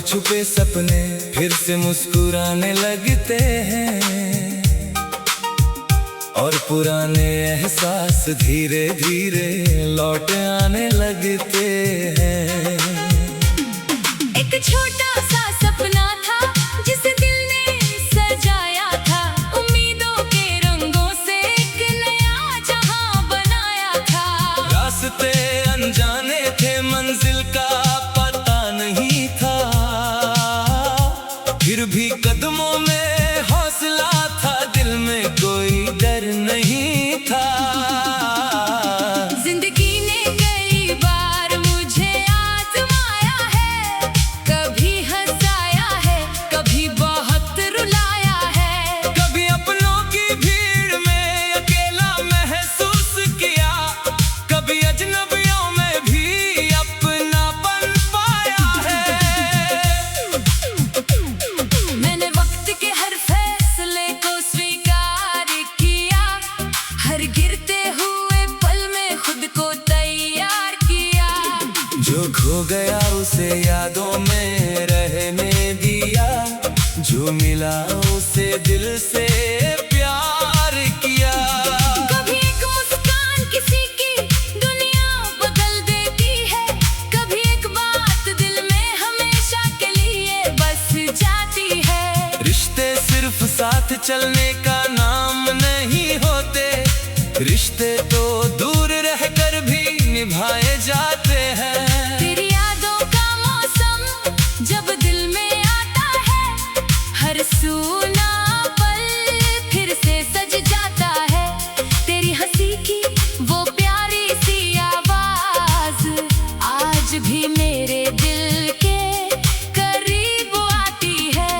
छुपे सपने फिर से मुस्कुराने लगते हैं, और पुराने एहसास धीरे धीरे लौट आने लगते हैं। एक छोटा सा सपना था जिसे दिल ने सजाया था, उम्मीदों के रंगों से एक नया जहां बनाया था। रास्ते अनजाने थे, मंजिल का पता नहीं था, फिर भी कदमों में हौसला था, दिल में कोई डर नहीं था। जिंदगी ने कई बार मुझे आजमाया है, कभी हंसाया है, कभी बहुत रुलाया है। कभी अपनों की भीड़ में अकेला महसूस किया, कभी अजनबियों में भी अपनापन पाया है। मैंने वक्त के हर फैसले को स्वीकार किया, हर गिरते हुए पल में खुद को तैयार किया। जो खो गया उसे यादों में रहने दिया, जो मिला उसे दिल से प्यार किया। कभी एक मुस्कान किसी की दुनिया बदल देती है, कभी एक बात दिल में हमेशा के लिए बस जाती है। रिश्ते सिर्फ साथ चलने का नाम नहीं होते, रिश्ते तो दूर रहकर भी निभाए जाते हैं। तेरी यादों का मौसम जब दिल में आता है, हर सूना पल फिर से सज जाता है। तेरी हंसी की वो प्यारी सी आवाज आज भी मेरे दिल के करीब आती है।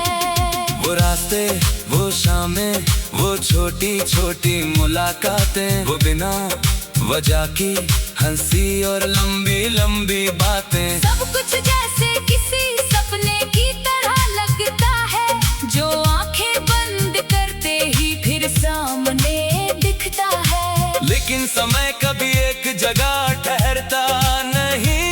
वो रास्ते, वो शामें, वो छोटी छोटी मुलाकातें, वो बिना वजह की हंसी और लंबी लंबी बातें। सब कुछ जैसे किसी सपने की तरह लगता है, जो आंखें बंद करते ही फिर सामने दिखता है। लेकिन समय कभी एक जगह ठहरता नहीं,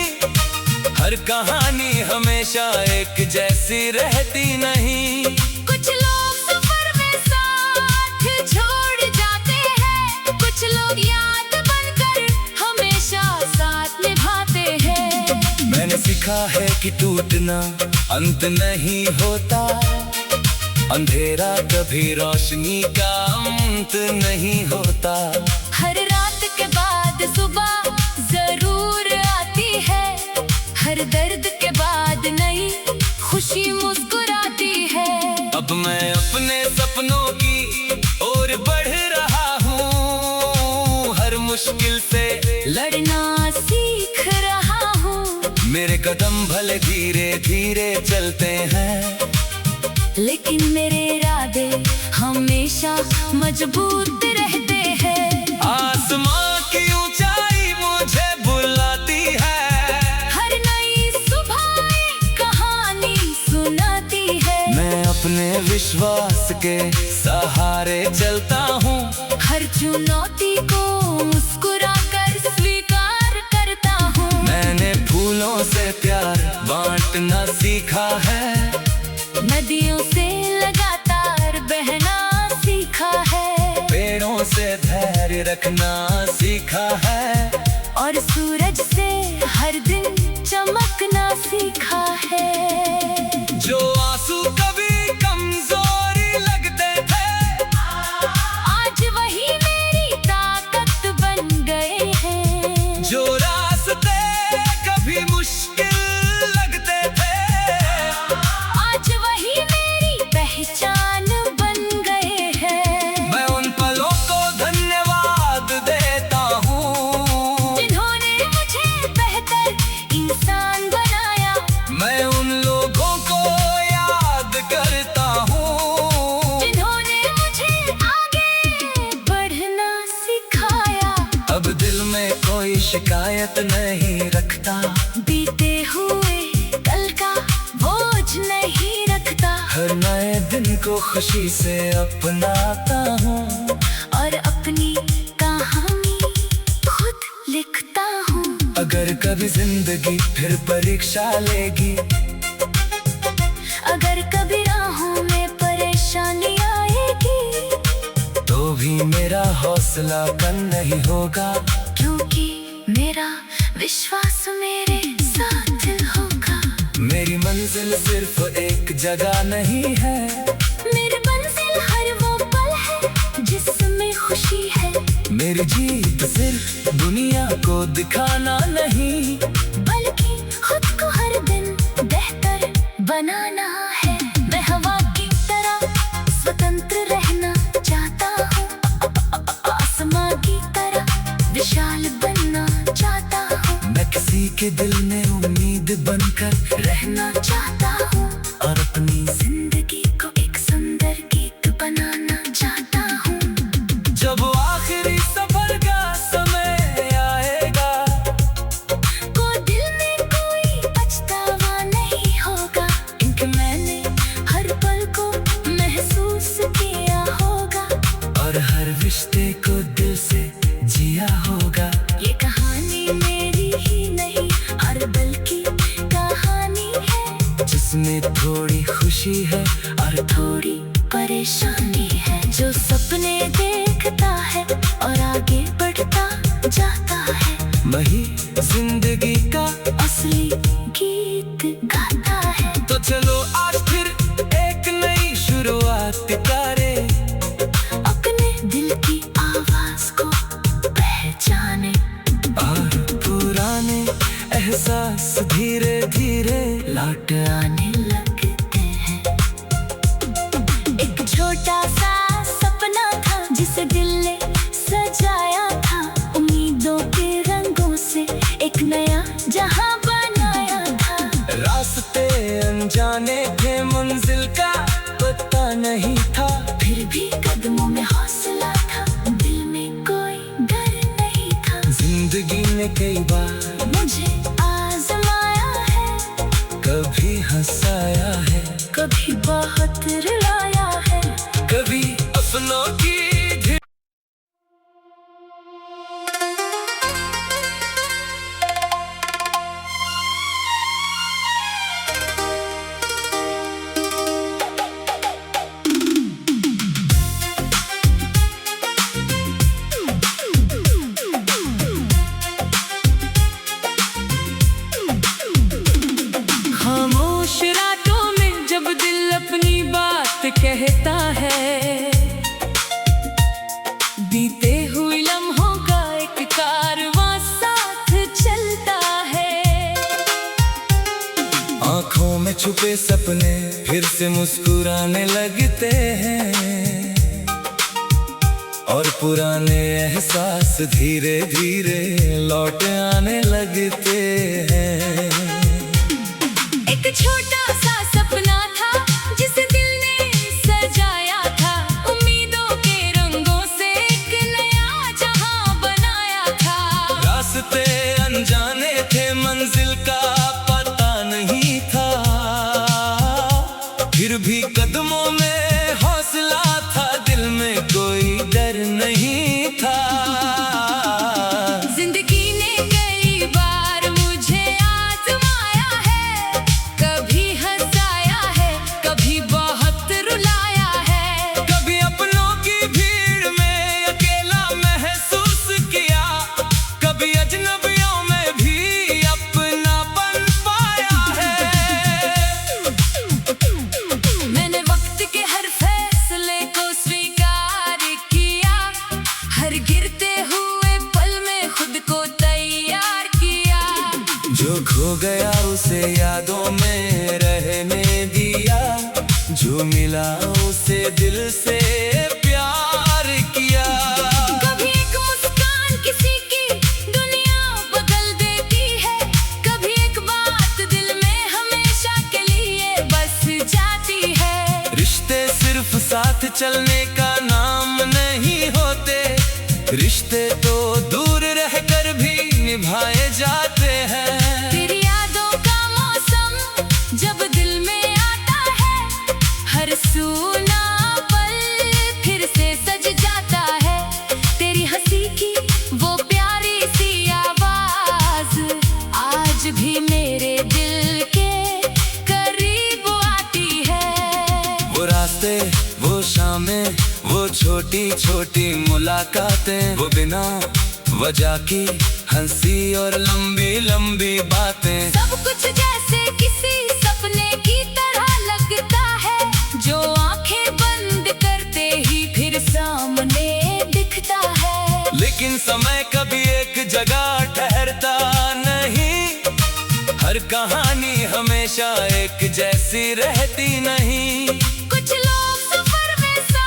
हर कहानी हमेशा एक जैसी रहती नहीं। कुछ लोग सफर में साथ छोड़ जाते हैं, कुछ लोग याद बनकर हमेशा साथ निभाते हैं। मैंने सीखा है कि टूटना अंत नहीं होता, अंधेरा कभी रोशनी का अंत नहीं होता। हर रात के बाद सुबह जरूर आती है, हर दर्द के बाद नई खुशी मुस्कुराती है। अब मैं अपने सपनों की ओर बढ़ रहा हूँ, हर मुश्किल से लड़ना सीख रहा हूँ। मेरे कदम भले धीरे धीरे चलते हैं, लेकिन मेरे इरादे हमेशा मजबूत रहते हैं। आसमां की ऊंचाई मुझे बुलाती है, हर नई सुबह एक कहानी सुनाती है। मैं अपने विश्वास के सहारे चलता हूँ, हर चुनौती को मुस्कुरा कर स्वीकार करता हूँ। मैंने फूलों से प्यार बांटना सीखा है, नदियों से लगातार बहना सीखा है, पेड़ों से धैर्य रखना सीखा है, और सूरज से हर दिन चमकना सीखा है। जो आंसू कभी कमजोरी लगते थे, आज वही मेरी ताकत बन गए हैं। जो रास्ते कभी मुश्किल लगते थे, आज वही मेरी पहचान बन गए हैं। मैं उन पलों को धन्यवाद देता हूँ, जिन्होंने मुझे बेहतर इंसान बनाया। मैं उन लोगों को याद करता हूँ, जिन्होंने मुझे आगे बढ़ना सिखाया। अब दिल में कोई शिकायत नहीं रखता, बीते हुए कल का बोझ नहीं रखता, हर नए दिन को खुशी से अपनाता हूँ, और अपनी कहानी खुद लिखता हूँ। अगर कभी जिंदगी फिर परीक्षा लेगी, तेरा हौसला कम नहीं होगा, क्योंकि मेरा विश्वास मेरे साथ होगा। मेरी मंजिल सिर्फ एक जगह नहीं है, मेरी मंजिल हर वो पल है जिसमें खुशी है। मेरी जीत सिर्फ दुनिया को दिखाना नहीं, बल्कि खुद को हर दिन बेहतर बनाना है। मैं हवा की तरह स्वतंत्र रहना चाहता हूँ, आसमां की तरह विशाल बनना चाहता हूँ। मैं किसी के दिल में उम्मीद बनकर रहना चाहता हूँ और अपनी जिंदगी को एक सुंदर गीत बनाना चाहता हूँ। जब आखिरी सफर का समय आएगा, को दिल में कोई पछतावा नहीं होगा, क्योंकि मैंने हर पल को महसूस किया होगा और हर रिश्ते को दिल से जिया होगा। ये कहानी मेरी ही नहीं, हर बल्कि कहानी है जिसमें थोड़ी खुशी है और थोड़ी परेशानी है। जो सपने देखता है और आगे बढ़ता जाता है, वही जिंदगी का असली गीत गाता है। तो चलो आज फिर एक नई शुरुआत करें, अपने दिल की आवाज को पहचाने और पुराने एहसास धीरे धीरे लौट आने लगते हैं। एक छोटा सा सपना था जिसे दिल ने सजाया था, उम्मीदों के रंगों से एक नया जहां बनाया था। रास्ते अनजाने थे, मंजिल का पता नहीं था, फिर भी कदमों में हौसला था, दिल में कोई डर नहीं था। जिंदगी ने कई बार मुझे आजमाया है, कभी हंसाया है, कभी बहुत रुलाया है। कभी अपनों की खामोश रातों में जब दिल अपनी बात कहता है, बीते हुए लम्हों का एक कारवां साथ चलता है। आँखों में छुपे सपने फिर से मुस्कुराने लगते हैं और पुराने एहसास धीरे धीरे लौट आने लगते हैं। एक छोटा सा सपना था जिसे दिल ने सजाया था, उम्मीदों के रंगों से एक नया जहां बनाया था। रास्ते अनजाने थे, मंजिल का पता नहीं था, फिर भी कदमों में हौसला था, दिल में कोई डर नहीं था। जिंदगी ने कई बार मुझे आजमाया है, कभी हंसाया है, कभी बहुत रुलाया है। कभी अपनों की भीड़ में अकेला महसूस किया, कभी अजनबियों में भी अपनापन पाया है। मैंने वक्त के हर फैसले को स्वीकार किया, हर गिरते हुए पल में खुद को तैयार किया। जो खो गया उसे यादों में रहने दिया, जो मिला उसे दिल से प्यार किया। कभी एक मुस्कान किसी की दुनिया बदल देती है, कभी एक बात दिल में हमेशा के लिए बस जाती है। रिश्ते सिर्फ साथ चलने का नाम नहीं होते, रिश्ते तो दूर रहकर भी निभाए जाते हैं। तेरी यादों का मौसम जब दिल में आता है, हर सूना पल फिर से सज जाता है। तेरी हंसी की वो प्यारी सी आवाज आज भी मेरे दिल के करीब आती है। वो रास्ते, वो शामें, वो छोटे छोटी छोटी मुलाकातें, वो बिना वजह की हंसी और लंबी लंबी बातें। सब कुछ जैसे किसी सपने की तरह लगता है, जो आंखें बंद करते ही फिर सामने दिखता है। लेकिन समय कभी एक जगह ठहरता नहीं, हर कहानी हमेशा एक जैसी रहती नहीं। कुछ लोग सफर में साथ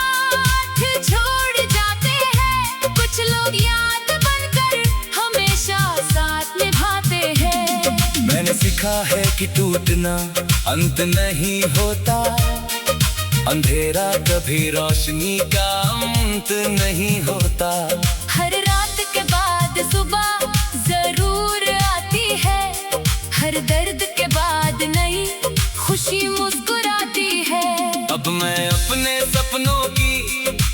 छोड़ जाते हैं, कुछ लोग याद बनकर हमेशा साथ निभाते हैं। मैंने सीखा है कि टूटना अंत नहीं होता, अंधेरा कभी रोशनी का अंत नहीं होता। हर रात के बाद सुबह जरूर आती है, हर दर्द के बाद नई खुशी मुस्कुराती है। अब मैं अपने सपनों की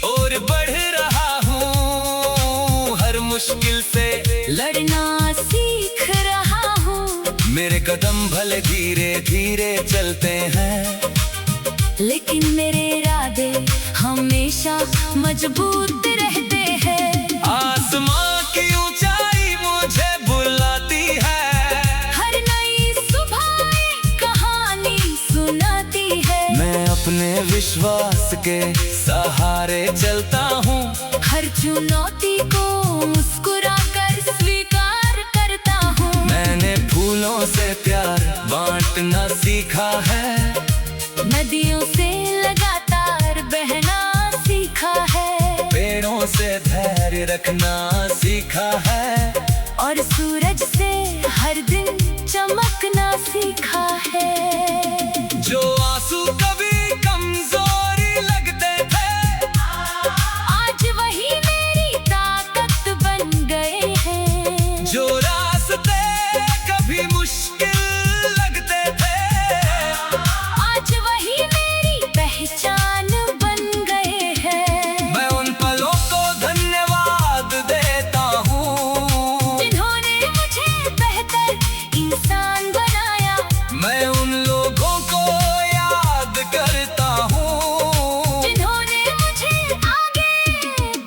ओर बढ़ रहा हूँ, हर मुश्किल से लड़ना सीख रहा हूँ। मेरे कदम भले धीरे धीरे चलते हैं, लेकिन मेरे इरादे हमेशा मजबूत रहते हैं। आसमां की ऊंचाई मुझे बुलाती है, हर नई सुबह एक कहानी सुनाती है। मैं अपने विश्वास के सहारे चलता हूँ, हर चुनौती को मुस्कुराकर स्वीकार करता हूँ। मैंने फूलों से प्यार बांटना सीखा है, नदियों से लगातार बहना सीखा है, पेड़ों से धैर्य रखना सीखा है, और सूरज से हर दिन चमकना सीखा है। जो आंसू कभी कमजोरी लगते थे, आज वही मेरी ताकत बन गए हैं। जो रास्ते कभी मुश्किल लगते थे, आज वही मेरी पहचान बन गए हैं। मैं उन पलों को धन्यवाद देता हूँ, जिन्होंने मुझे बेहतर इंसान बनाया। मैं उन लोगों को याद करता हूँ, जिन्होंने मुझे आगे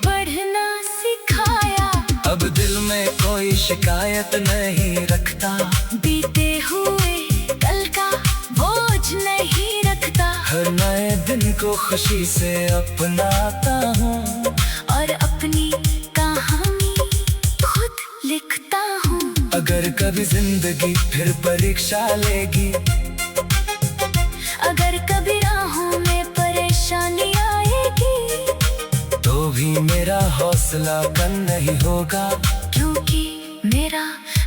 बढ़ना सिखाया। अब दिल में कोई शिकायत नहीं रखता, बीते हुए कल का बोझ नहीं रखता, हर नए दिन को खुशी से अपनाता हूँ, और अपनी कहानी खुद लिखता हूँ। अगर कभी जिंदगी फिर परीक्षा लेगी, अगर कभी राहों में परेशानी आएगी, तो भी मेरा हौसला कम नहीं होगा, क्योंकि मेरा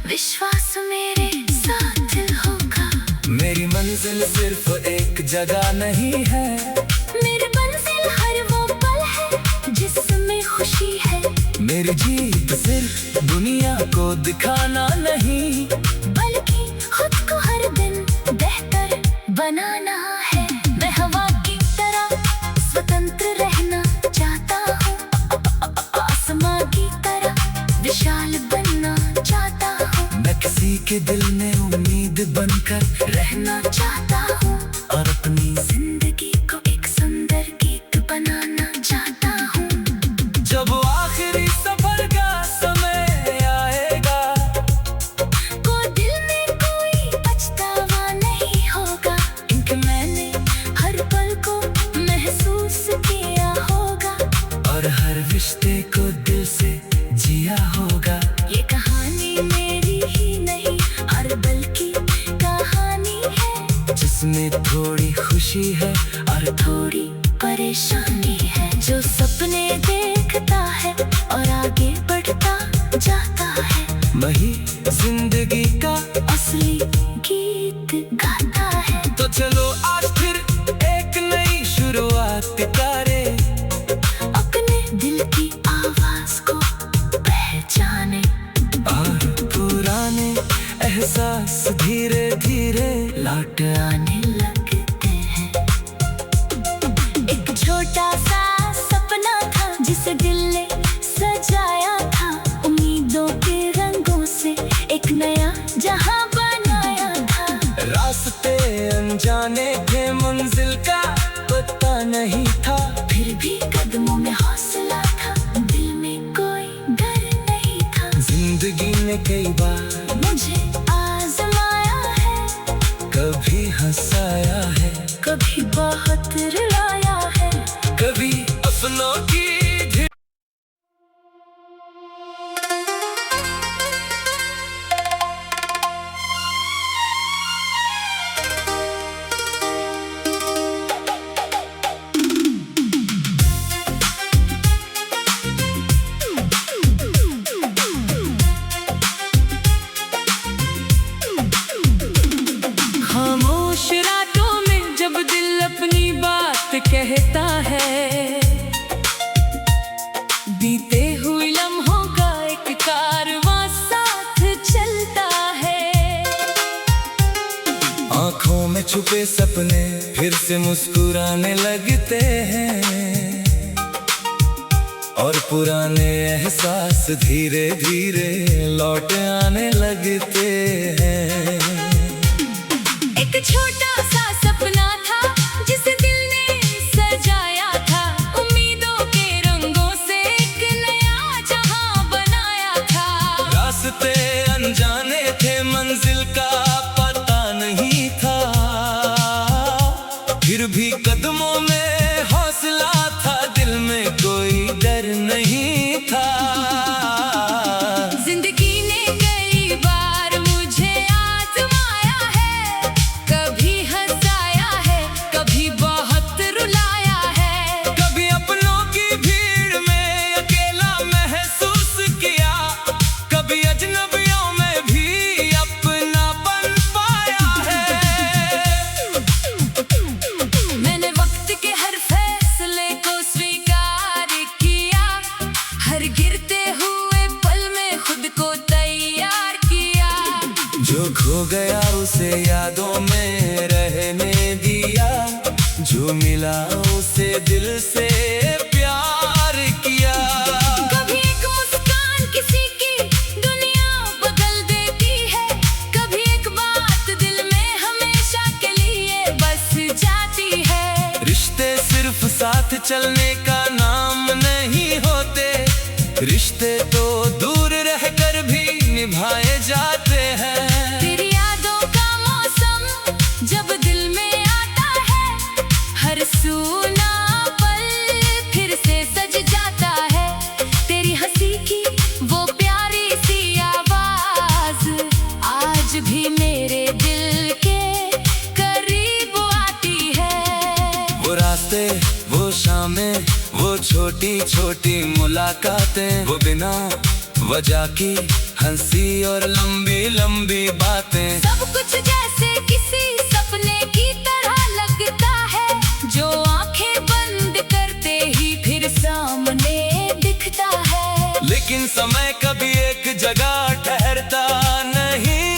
विश्वास मेरे साथ होगा। मेरी मंजिल सिर्फ एक जगह नहीं है, मेरी मंजिल हर वो पल है जिसमें खुशी है। मेरी जीत सिर्फ दुनिया को दिखाना नहीं, बल्कि खुद को हर दिन बेहतर बनाना है। मैं हवा की तरह स्वतंत्र रहना चाहता हूँ, आसमां की तरह विशाल बनना चाहता हूँ। मैं किसी के दिल में उम्मीद बनकर रहना चाहता हूँ, और अपनी जिंदगी को एक सुंदर गीत बनाना चाहता हूँ। जब आखिरी सफर का समय आएगा, को दिल में कोई पछतावा नहीं होगा, क्योंकि मैंने हर पल को महसूस किया होगा, और हर रिश्ते को दिल से जिया होगा। ये कहानी मेरी ही नहीं, हर बल्कि कहानी है, जिसमें थोड़ी खुशी है और थोड़ी परेशानी है। जो सपने देखता है और आगे बढ़ता जाता है, वही जिंदगी का असली गीत गाता है। तो चलो आज फिर एक नई शुरुआत करें, अपने दिल की आवाज को पहचाने, और पुराने एहसास धीरे धीरे लौट आने लगते हैं। एक छोटा सा सपना था जिसे दिल ने सजाया था, उम्मीदों के रंगों से एक नया जहां बनाया था। रास्ते अनजाने थे, मंजिल का पता नहीं था, फिर भी कदमों में हौसला ने कई बार मुझे आजमाया है, कभी हंसाया है, कभी बहुत रुलाया है। कभी अपनों की खामोश रातों में जब दिल अपनी बात कहता है, बीते हुए लम्हों का एक कारवां साथ चलता है। आंखों में छुपे सपने फिर से मुस्कुराने लगते हैं, और पुराने एहसास धीरे धीरे लौट आने लगते हैं। एक छोटा सा सपना था जिसे दिल ने सजाया था, उम्मीदों के रंगों से एक नया जहां बनाया था। रास्ते अनजाने थे, मंजिल का पता नहीं था, फिर भी कदमों में हौसला था, दिल में कोई डर नहीं था। जिंदगी ने कई बार मुझे आजमाया है, कभी हंसाया है, कभी बहुत रुलाया है। कभी अपनों की भीड़ में अकेला महसूस किया, कभी अजनबियों में भी अपनापन पाया है। मैंने वक्त के हर फैसले को स्वीकार किया, हर गिरते हुए पल में खुद को तैयार किया। जो खो गया उसे यादों में रहने दिया, जो मिला उसे दिल से प्यार किया। कभी एक मुस्कान किसी की दुनिया बदल देती है, कभी एक बात दिल में हमेशा के लिए बस जाती है। रिश्ते सिर्फ साथ चलने का नाम नहीं होते, रिश्ते तो दूर रहकर भी निभाए जाते हैं। तेरी यादों का मौसम जब दिल में आता है, हर सूना पल फिर से सज जाता है। तेरी हंसी की वो प्यारी सी आवाज आज भी मेरे दिल के करीब आती है। वो रास्ते, वो शामें, वो छोटी छोटी मुलाकातें, वो बिना वजह की हंसी और लंबी लंबी बातें। सब कुछ जैसे किसी सपने की तरह लगता है, जो आंखें बंद करते ही फिर सामने दिखता है। लेकिन समय कभी एक जगह ठहरता नहीं,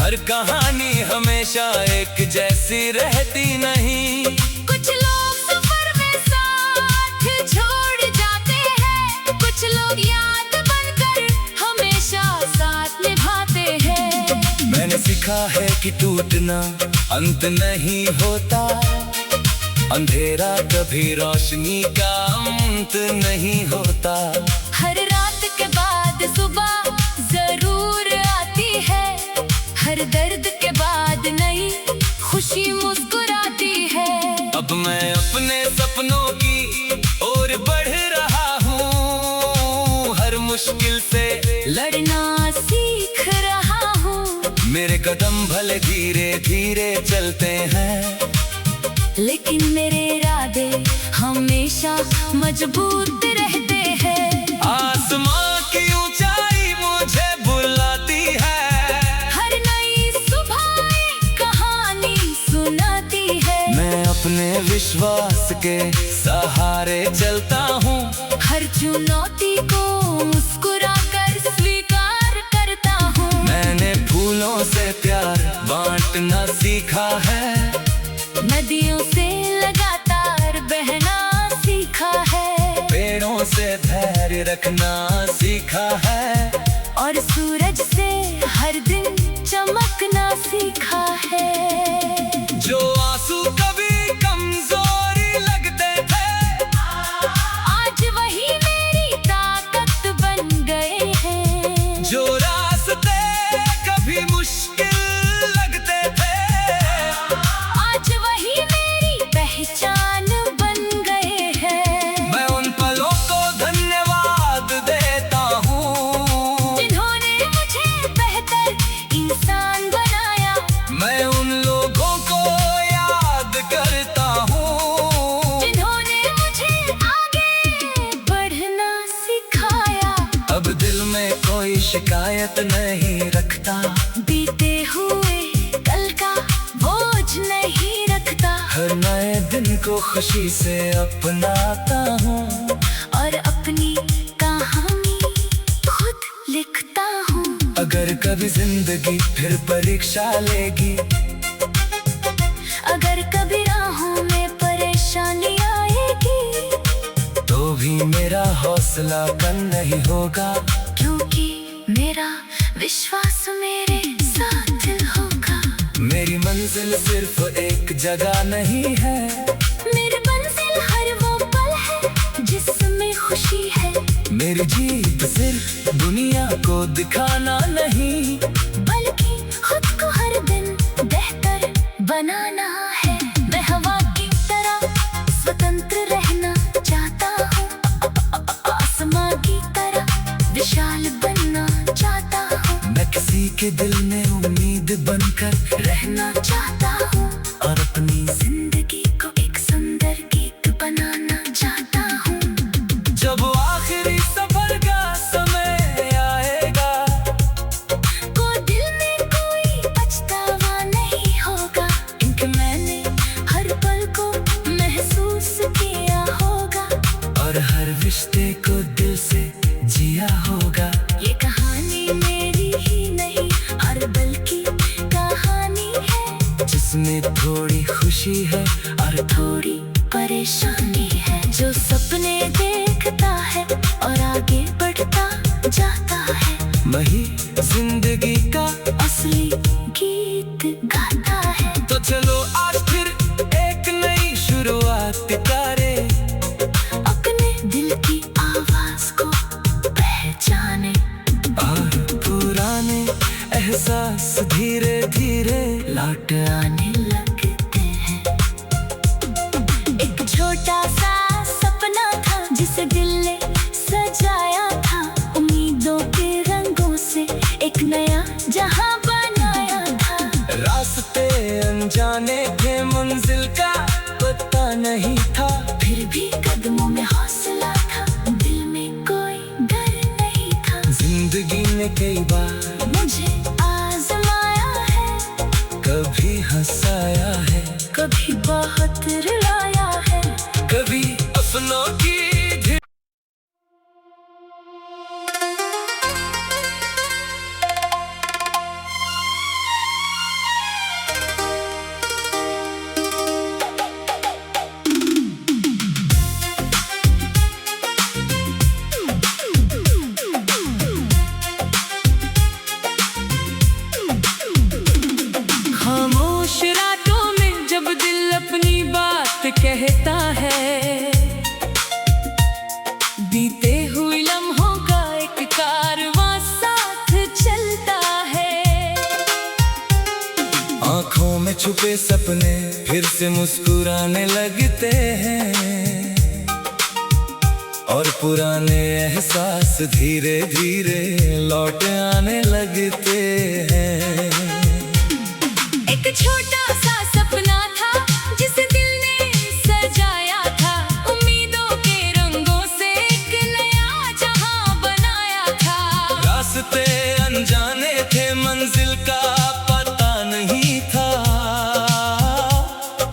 हर कहानी हमेशा एक जैसी रहती नहीं। कुछ लोग सफर में साथ छोड़ जाते हैं, कुछ लोग याद बनकर हमेशा साथ निभाते हैं। मैंने सीखा है कि टूटना अंत नहीं होता, अंधेरा कभी रोशनी का अंत नहीं होता। हर रात के बाद सुबह जरूर आती है, हर दर्द के बाद नई खुशी मुस्कुराती है। अब मैं अपने सपनों की ओर बढ़ रहा हूँ, हर मुश्किल से लड़ना सीख रहा हूँ। मेरे कदम भले धीरे धीरे चलते हैं, लेकिन मेरे इरादे हमेशा मजबूत रहते हैं। आसमां की ऊंचाई मुझे बुलाती है, हर नई सुबह एक कहानी सुनाती है। मैं अपने विश्वास के सहारे चलता हूँ, हर चुनौती को मुस्कुरा कर स्वीकार करता हूँ। मैंने फूलों से प्यार बांटना सीखा है, नदियों से लगातार बहना सीखा है। पेड़ों से धैर्य रखना सीखा है, और सूरज से हर दिन चमकना सीखा है। जो आंसू कभी कमजोरी लगते थे, आज वही मेरी ताकत बन गए हैं। जो शिकायत नहीं रखता, बीते हुए कल का बोझ नहीं रखता। हर नए दिन को खुशी से अपनाता हूँ और अपनी कहानी खुद लिखता हूँ। अगर कभी जिंदगी फिर परीक्षा लेगी, अगर कभी राहों में परेशानी आएगी, तो भी मेरा हौसला कम नहीं होगा, क्योंकि मेरा विश्वास मेरे साथ होगा। मेरी मंजिल सिर्फ एक जगह नहीं है, मेरी मंजिल हर वो पल है जिसमें खुशी है। मेरी जीत सिर्फ दुनिया को दिखाना नहीं, बल्कि खुद को हर दिन बेहतर बनाना है। मैं हवा की तरह स्वतंत्र रहना चाहता हूँ, आसमां की तरह विशाल बनना चाहता हूँ। मैं किसी के दिल में उम्मीद बनकर रहना चाहता हूँ और अपनी जिंदगी को एक सुंदर गीत बनाना चाहता हूँ। जब आखिरी सफर का समय आएगा, को दिल में कोई पछतावा नहीं होगा, क्योंकि मैंने हर पल को महसूस किया होगा और हर रिश्ते को दिल से जिया होगा। ये कहानी मेरी ही नहीं और बल्कि कहानी है जिसमें थोड़ी खुशी है और थोड़ी परेशानी है। जो सपने देखता है और आगे बढ़ता जाता है, वही जिंदगी का। असली गीत गाता है। तो चलो आज फिर एक नई शुरुआत करें, अपने दिल की आवाज को पहचाने और पुराने एहसास धीरे धीरे लौट आने लगते हैं। एक छोटा सा सपना था जिसे दिल ने सजाया था, उम्मीदों के रंगों से एक नया जहां बनाया था। रास्ते अनजाने थे, मंजिल का पता नहीं था, फिर भी कदमों में हौसला था, दिल में कोई डर नहीं था। जिंदगी ने कई बार मुझे आजमाया है, कभी हंसाया है, कभी बहुत रुलाया है। कभी अपनों की खामोश रातों में जब दिल अपनी बात कहता है, बीते हुए लम्हों का एक कारवां साथ चलता है। आँखों में छुपे सपने फिर से मुस्कुराने लगते हैं और पुराने एहसास धीरे धीरे लौट आने लगते हैं। एक छोटा सा सपना था जिसे दिल ने सजाया था, उम्मीदों के रंगों से एक नया जहां बनाया था। रास्ते अनजाने थे, मंजिल का पता नहीं था,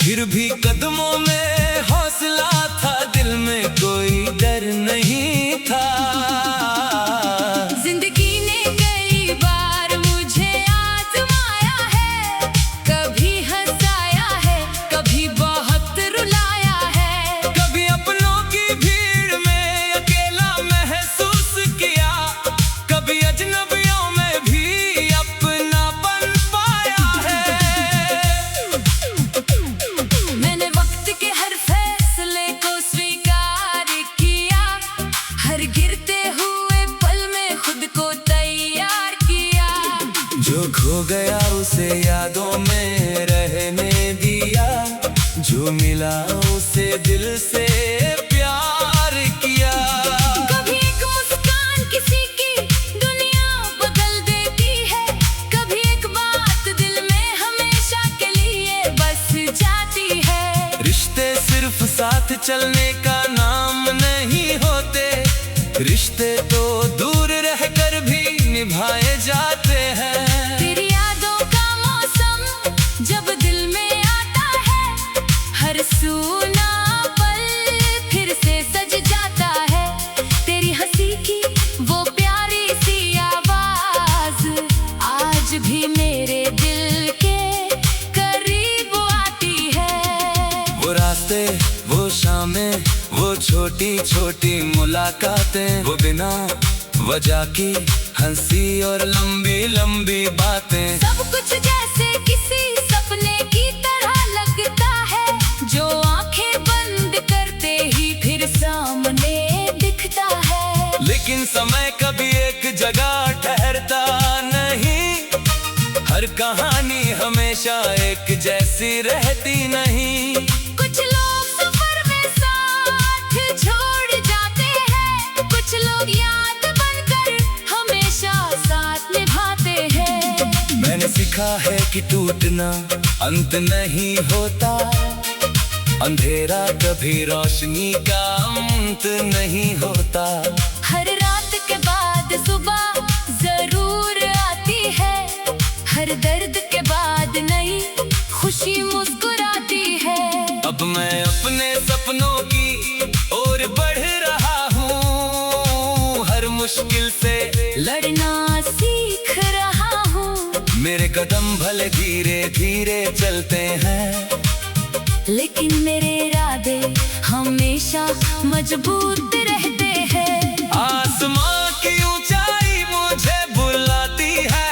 फिर भी कदमों में हौसला था, दिल में कोई डर नहीं था। जिंदगी ने कई बार मुझे आजमाया है, कभी हंसाया है, कभी बहुत रुलाया है। कभी अपनों की भीड़ में अकेला महसूस किया, कभी अजनबियों में भी अपनापन पाया है। मैंने वक्त के हर फैसले को स्वीकार किया, हर गिरते हुए पल में खुद को तैयार किया। जो खो गया उसे यादों में रहने दिया, जो मिला उसे दिल से प्यार किया। कभी एक मुस्कान किसी की दुनिया बदल देती है, कभी एक बात दिल में हमेशा के लिए बस जाती है। रिश्ते सिर्फ साथ चलने का नाम नहीं होते, रिश्ते तो दूर रहकर भी निभाए जाते हैं। तेरी यादों का मौसम जब दिल में आता है, हर सूना पल फिर से सज जाता है। तेरी हंसी की वो प्यारी सी आवाज आज भी मेरे दिल के करीब आती है। वो रास्ते, वो शामें, वो छोटी छोटी मुलाकातें, वो बिना वजह की हंसी और लंबी लंबी बातें। सब कुछ जैसे किसी सपने की तरह लगता है, जो आंखें बंद करते ही फिर सामने दिखता है। लेकिन समय कभी एक जगह ठहरता नहीं, हर कहानी हमेशा एक जैसी रहती नहीं। कुछ लोग सफर में साथ छोड़ जाते हैं, कुछ लोग याद बनकर हमेशा साथ निभाते हैं। मैंने सीखा है कि टूटना अंत नहीं होता, अंधेरा कभी रोशनी का अंत नहीं होता। हर रात के बाद सुबह जरूर आती है, हर दर्द के बाद नई खुशी मुस्कुराती है। अब मैं अपने सपनों की ओर बढ़ रहा हूँ, हर मुश्किल से लड़ना सीख रहा हूँ। मेरे कदम भले धीरे धीरे चलते हैं, लेकिन मेरे इरादे हमेशा मजबूत रहते हैं। आसमां की ऊंचाई मुझे बुलाती है,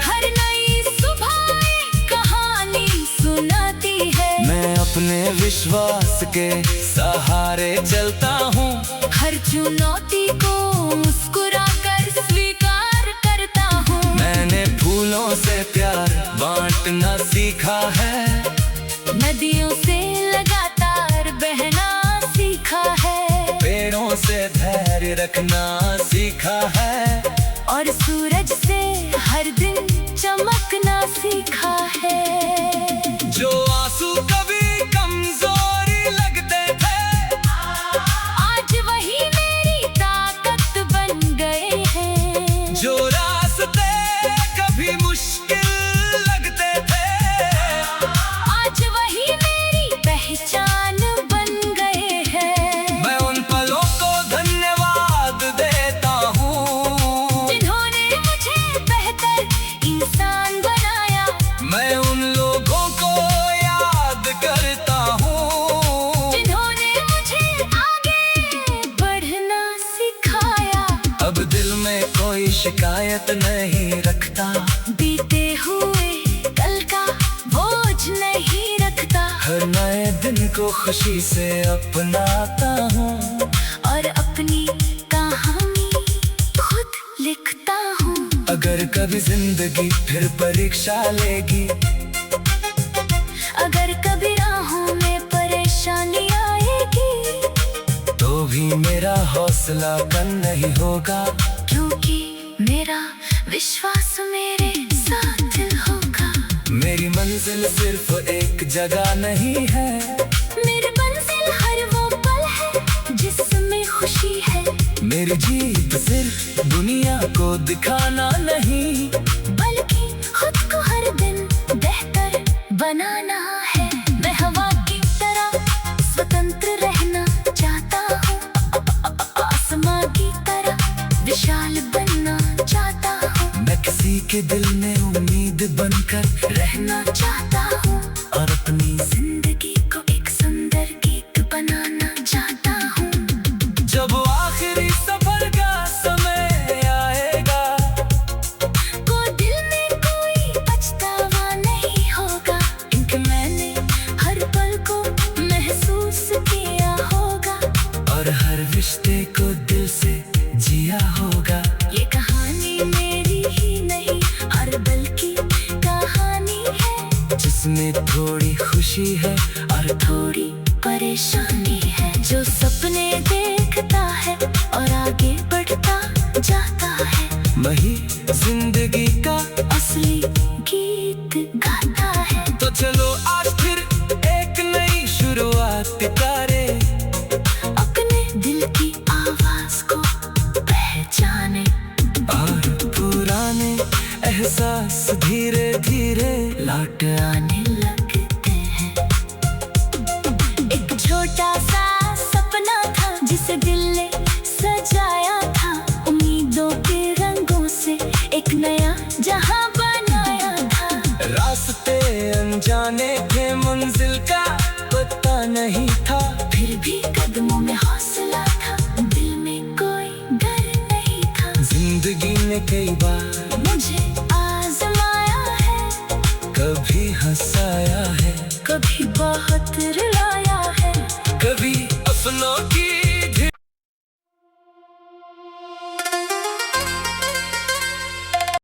हर नई सुबह एक कहानी सुनाती है। मैं अपने विश्वास के सहारे चलता हूँ, हर चुनौती को मुस्कुरा कर स्वीकार करता हूँ। मैंने फूलों से प्यार बांटना सीखा है, नदियों से लगातार बहना सीखा है, पेड़ों से धैर्य रखना सीखा है, और सूरज से हर दिन चमकना सीखा है। जो आंसू कभी कमजोरी लगते थे, आज वही मेरी ताकत बन गए हैं। जो रास्ते कभी मुश्किल लगते थे, आज वही मेरी पहचान बन गए हैं। मैं उन पलों को धन्यवाद देता हूँ, जिन्होंने मुझे बेहतर इंसान बनाया। मैं उन लोगों को याद करता हूँ, जिन्होंने मुझे आगे बढ़ना सिखाया। अब दिल में कोई शिकायत नहीं रखता, बीते हुए कल का बोझ नहीं रखता, हर नए दिन को खुशी से अपनाता हूँ, और अपनी कहानी खुद लिखता हूँ। अगर कभी जिंदगी फिर परीक्षा लेगी, अगर कभी राहों में परेशानी आएगी, तो भी मेरा हौसला कम नहीं होगा, क्योंकि मेरा विश्वास मेरे साथ होगा। मेरी मंजिल सिर्फ एक जगह नहीं है, मेरी मंजिल हर वो पल है जिसमें खुशी है। मेरी जीत सिर्फ दुनिया को दिखाना नहीं, बल्कि खुद को हर दिन बेहतर बनाना है। मैं हवा की तरह स्वतंत्र रहना चाहता हूँ, आसमां की तरह विशाल बनना चाहता हूँ। मैं किसी के दिल में उम्मीद बनकर रहना चाहता हूँ, और अपनी जिंदगी को एक सुंदर गीत बनाना चाहता हूँ। जब आखिरी सफर का समय आएगा, को दिल में कोई पछतावा नहीं होगा, क्योंकि मैंने हर पल को महसूस किया होगा, और हर रिश्ते को दिल से जिया होगा। ये कहानी मेरी ही नहीं, हर बल्कि कहानी है, जिसमें थोड़ी खुशी है और थोड़ी परेशानी है। जो सपने देखता है और आगे बढ़ता जाता है, वही जिंदगी का असली गीत गाता है। तो चलो आज फिर एक नई शुरुआत करें, अपने दिल की आवाज को पहचाने, और एहसास धीरे धीरे लौट आने लगते हैं। एक छोटा सा सपना था जिसे दिल ने सजाया था, उम्मीदों के रंगों से एक नया जहां बनाया था। रास्ते अनजाने थे, मंजिल का पता नहीं था, फिर भी कदमों में हौसला था, दिल में कोई डर नहीं था। जिंदगी ने कई बार मुझे आजमाया है, कभी हंसाया है, कभी बहुत